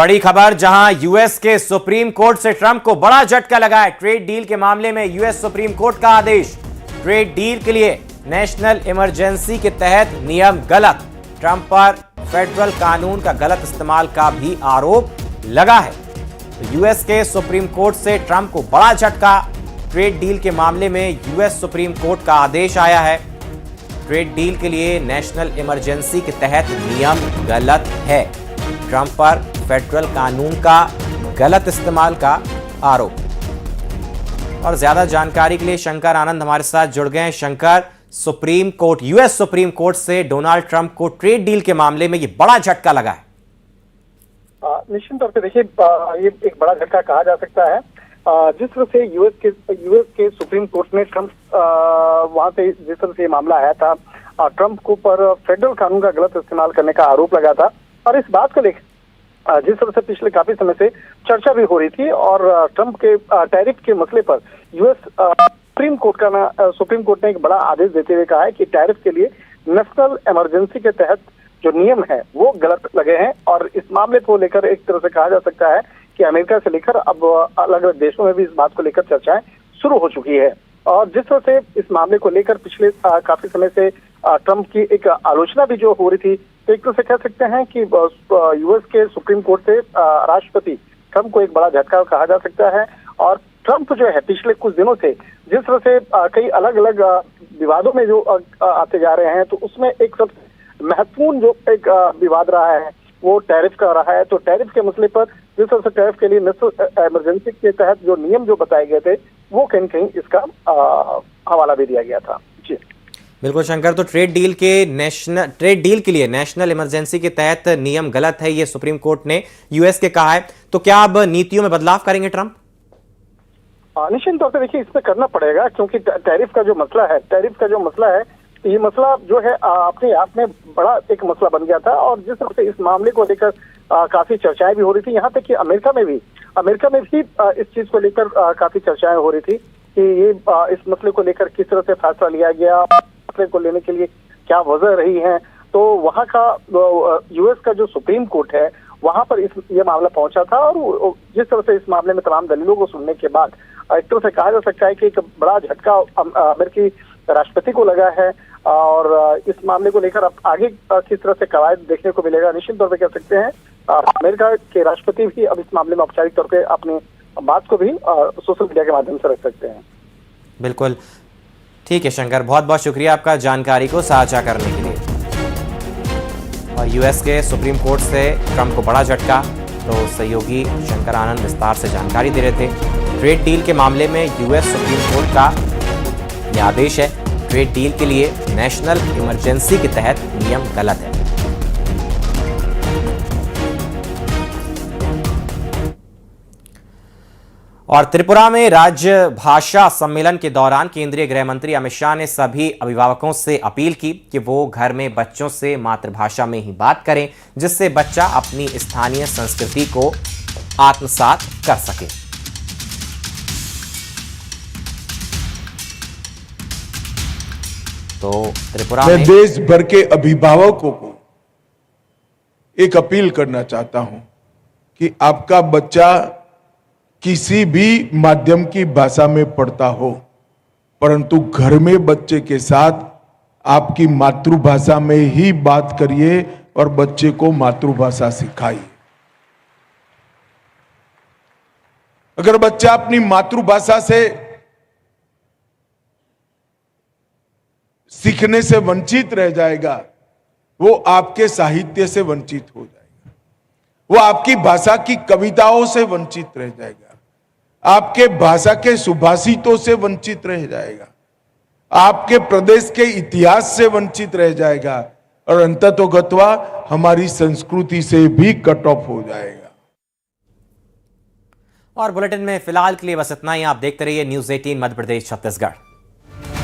बड़ी खबर, जहां यूएस के सुप्रीम कोर्ट से ट्रंप को बड़ा झटका लगा है। ट्रेड डील के मामले में यूएस सुप्रीम कोर्ट का आदेश। ट्रेड डील के लिए नेशनल इमरजेंसी के तहत नियम गलत। ट्रंप पर फेडरल कानून का गलत इस्तेमाल का भी आरोप लगा है। तो यूएस के सुप्रीम कोर्ट से ट्रंप को बड़ा झटका। ट्रेड डील के मामले में यूएस सुप्रीम कोर्ट का आदेश आया है। ट्रेड डील के लिए नेशनल इमरजेंसी के तहत नियम गलत है। ट्रंप पर फेडरल कानून का गलत इस्तेमाल का आरोप। और ज्यादा जानकारी के लिए शंकर आनंद हमारे साथ जुड़ गए हैं। Shankar, supreme court, US supreme court से डोनाल्ड ट्रंप को ट्रेड डील के मामले में ये बड़ा झटका लगा है। निश्चित तौर पे देखिए, ये एक बड़ा झटका कहा जा सकता है। जिस तरह से यूएस के सुप्रीम कोर्ट ने ट्रंप वहां से जिस तरह से ये मामला आया था, ट्रंप को पर फेडरल कानून का गलत इस्तेमाल करने का आरोप लगा था। और इस बात को लेकर जिस तरह से पिछले काफी समय से चर्चा भी हो रही थी और ट्रंप के टैरिफ के मसले पर यूएस सुप्रीम कोर्ट ने एक बड़ा आदेश देते हुए कहा है कि टैरिफ के लिए नेशनल इमरजेंसी के तहत जो नियम है वो गलत लगे हैं। और इस मामले को लेकर एक तरह से कहा जा सकता है कि अमेरिका से लेकर अब अलग अलग देशों में भी इस बात को लेकर चर्चाएं शुरू हो चुकी है। और जिस तरह से इस मामले को लेकर पिछले काफी समय से ट्रंप की एक आलोचना भी जो हो रही थी, तो एक तरह से कह सकते हैं कि यूएस के सुप्रीम कोर्ट से राष्ट्रपति ट्रंप को एक बड़ा झटका कहा जा सकता है। और ट्रंप जो है पिछले कुछ दिनों से जिस तरह से कई अलग अलग विवादों में जो आते जा रहे हैं, तो उसमें एक सबसे महत्वपूर्ण जो एक विवाद रहा है वो टैरिफ का रहा है। तो टैरिफ के मसले पर जिस तरह से टैरिफ के लिए नेशनल इमरजेंसी के तहत जो नियम जो बताए गए थे, वो कहीं कहीं इसका हवाला भी दिया गया था। जी बिल्कुल शंकर, तो ट्रेड डील के लिए नेशनल इमरजेंसी के तहत नियम गलत है, ये सुप्रीम कोर्ट ने यूएस के कहा है। तो क्या अब नीतियों में बदलाव करेंगे ट्रंप? निश्चित तौर पर देखिए, इसमें करना पड़ेगा, क्योंकि टैरिफ का जो मसला है, ये मसला जो है अपने आप में बड़ा एक मसला बन गया था। और जिस तरह से इस मामले को लेकर काफी चर्चाएं भी हो रही थी, यहाँ तक कि अमेरिका में भी इस चीज को लेकर काफी चर्चाएं हो रही थी कि ये इस मसले को लेकर किस तरह से फैसला लिया गया, मसले को लेने के लिए क्या वजह रही है। तो वहाँ का यूएस का जो सुप्रीम कोर्ट है, वहां पर ये मामला पहुंचा था। और जिस तरह से इस मामले में तमाम दलीलों को सुनने के बाद एक तरह से कहा जा सकता है कि एक बड़ा झटका अमेरिकी राष्ट्रपति को लगा है। और इस मामले को लेकर अब आगे किस तरह से कवायद देखने को मिलेगा, निश्चित तौर पर कह सकते हैं अमेरिका के राष्ट्रपति भी अब इस मामले में औपचारिक तौर पर अपनी बात को भी सोशल मीडिया के माध्यम से रख सकते हैं। बिल्कुल ठीक है शंकर, बहुत बहुत शुक्रिया आपका जानकारी को साझा करने के लिए। और यूएस के सुप्रीम कोर्ट से ट्रंप को बड़ा झटका, तो सहयोगी शंकर आनंद विस्तार से जानकारी दे रहे थे। ट्रेड डील के मामले में यूएस सुप्रीम कोर्ट का यह आदेश है। ट्रेड डील के लिए नेशनल इमरजेंसी के तहत नियम गलत है। और त्रिपुरा में राज्य भाषा सम्मेलन के दौरान केंद्रीय गृह मंत्री अमित शाह ने सभी अभिभावकों से अपील की कि वो घर में बच्चों से मातृभाषा में ही बात करें, जिससे बच्चा अपनी स्थानीय संस्कृति को आत्मसात कर सके। तो त्रिपुरा में देश भर के अभिभावकों को एक अपील करना चाहता हूं कि आपका बच्चा किसी भी माध्यम की भाषा में पढ़ता हो, परंतु घर में बच्चे के साथ आपकी मातृभाषा में ही बात करिए और बच्चे को मातृभाषा सिखाइए। अगर बच्चा अपनी मातृभाषा से सीखने से वंचित रह जाएगा, वो आपके साहित्य से वंचित हो जाएगा, वो आपकी भाषा की कविताओं से वंचित रह जाएगा, आपके भाषा के सुभाषितों से वंचित रह जाएगा, आपके प्रदेश के इतिहास से वंचित रह जाएगा और अंततोगत्वा हमारी संस्कृति से भी कट ऑफ हो जाएगा। और बुलेटिन में फिलहाल के लिए बस इतना ही। आप देखते रहिए न्यूज़ 18 मध्य प्रदेश छत्तीसगढ़।